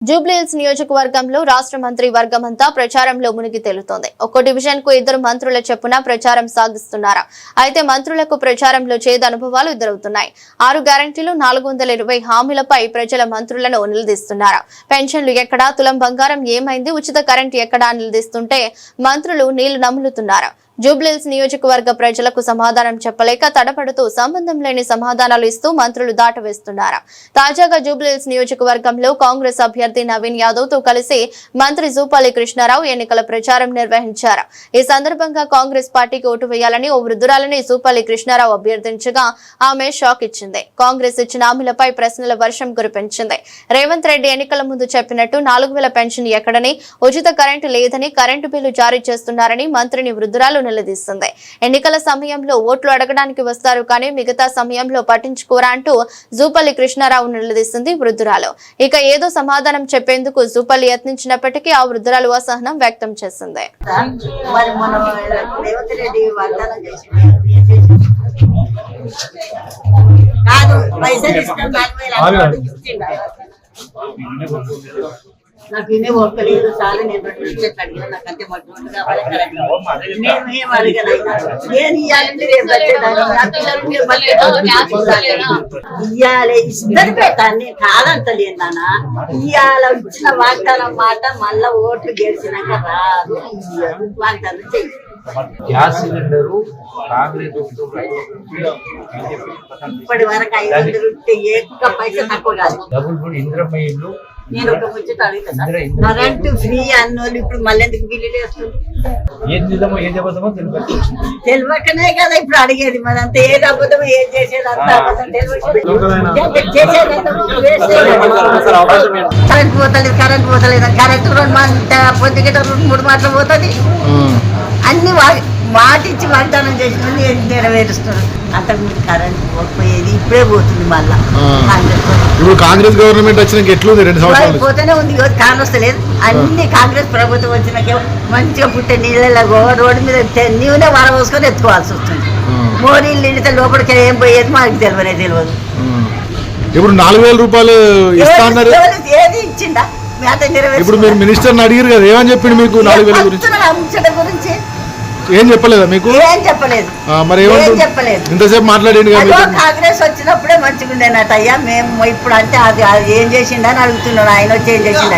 జూబ్లీహిల్స్ నియోజకవర్గంలో రాష్ట్ర మంత్రి వర్గమంతా ప్రచారంలో మునిగి తేలుతోంది. ఒక్కో డివిజన్ కు 2 మంత్రుల చొప్పున ప్రచారం సాగిస్తున్నారు. అయితే మంత్రులకు ప్రచారంలో చేదు అనుభవాలు ఎదురవుతున్నాయి. 6 గ్యారంటీలు 420 హామీలపై ప్రజల మంత్రులను నిలదీస్తున్నారు. పెన్షన్లు ఎక్కడా, తులం బంగారం ఏమైంది, ఉచిత కరెంటు ఎక్కడా నిలదీస్తుంటే మంత్రులు నీళ్లు నములుతున్నారు. జూబ్లీహిల్స్ నియోజకవర్గ ప్రజలకు సమాధానం చెప్పలేక తడపడుతూ సంబంధం లేని సమాధానాలు ఇస్తూ మంత్రులు దాటవేస్తున్నారు. తాజాగా జూబ్లీహిల్స్ నియోజకవర్గంలో కాంగ్రెస్ అభ్యర్థి నవీన్ యాదవ్ తో కలిసి మంత్రి జూపల్లి కృష్ణారావు ఎన్నికల ప్రచారం నిర్వహించారు. ఈ సందర్భంగా కాంగ్రెస్ పార్టీకి ఓటు వేయాలని ఓ వృద్ధురాలని జూపల్లి కృష్ణారావు అభ్యర్థించగా ఆమె షాక్ ఇచ్చింది. కాంగ్రెస్ ఇచ్చిన హామీలపై ప్రశ్నల వర్షం కురిపించింది. రేవంత్ రెడ్డి ఎన్నికల ముందు చెప్పినట్టు 4000 పెన్షన్ ఎక్కడని, ఉచిత కరెంటు లేదని, కరెంటు బిల్లు జారీ చేస్తున్నారని మంత్రిని వృద్ధురాలు నిలదీస్తుంది. ఎన్నికల సమయంలో ఓట్లు అడగడానికి వస్తారు కానీ మిగతా సమయంలో పట్టించుకోరా అంటూ జూపల్లి కృష్ణారావు నిలదీస్తుంది వృద్ధురాలు. ఇక ఏదో సమాధానం చెప్పేందుకు జూపల్లి యత్నించినప్పటికీ ఆ వృద్ధురాలు అసహనం వ్యక్తం చేసింది. నాకు ఇనే ఒక్కలేదు చాలా నేను అడిగిన నాకు అంతే మట్టుకుంటు కావాలి నేనేం అడగలేదు. నేను ఇవ్వాలంటే ఇవ్వాలి ఇద్దరు పెట్టాను. నేను కాదంటలేను నాన్న. ఇవాళ ఇచ్చిన వాగ్దానం మాట మళ్ళా ఓట్లు గెలిచినాక రాదు. వాగ్దానం చెయ్యి. గ్యాస్ సిలిండరు ఇప్పటి వరకు 500 ఉంటే ఎక్కువ పైసా తక్కువ కాదు. డబుల్ ఇంద్రమ్మ ఇల్లు నేను ఒక ముచ్చట అడుగుతా. కరెంటు ఫ్రీ అన్నోళ్ళు ఇప్పుడు మళ్ళీ ఎందుకు బిల్లులు వేస్తుంది? తెలియకనే కదా ఇప్పుడు అడిగేది. మరి అంత ఏది అబద్ధమో ఏది చేసేది అంత అబద్ధం కరెంట్ పోతలేదు కరెంటు 2 పొద్దుగిట 3 మాటలు పోతుంది. అన్ని మాటిచ్చి వాగ్దానం చేసిన నెరవేరుస్తున్నారు. అంతకు ముందు కరెంట్ పోయేది ఇప్పుడే పోతుంది. మళ్ళా కాంగ్రెస్ గవర్నమెంట్ వచ్చినాక ఎట్లుంది? 2 సంవత్సరాలు పోతేనే ఉంది. కాంగ్రెస్ లేదు. అన్ని కాంగ్రెస్ ప్రభుత్వం వచ్చినాక మంచిగా పుట్టే నీళ్ళలో రోడ్డు మీద నీవునే వర పోసుకొని ఎత్తుకోవాల్సి వస్తుంది. మోరీలు నిండితే లోపలికి ఏం పోయేది మాకు తెలియదు. ఇప్పుడు 4000 రూపాయలు ఇస్తాన్నారు. ఏది ఇచ్చిండా? ఇప్పుడు మీరు మినిస్టర్ అడిగారు కదా, ఏమని చెప్పిండు మీకు? 4000 గురించి ఏం చెప్పలేదా మీకు? ఏం చెప్పలేదు. మరి చెప్పలేదు. ఇంతసేపు మాట్లాడింది కాంగ్రెస్ వచ్చినప్పుడే మంచిగా ఉండేనట. అయ్యా మేము ఇప్పుడు అంటే అది ఏం చేసిండని అడుగుతున్నాడు. ఆయన వచ్చి ఏం చేసిండ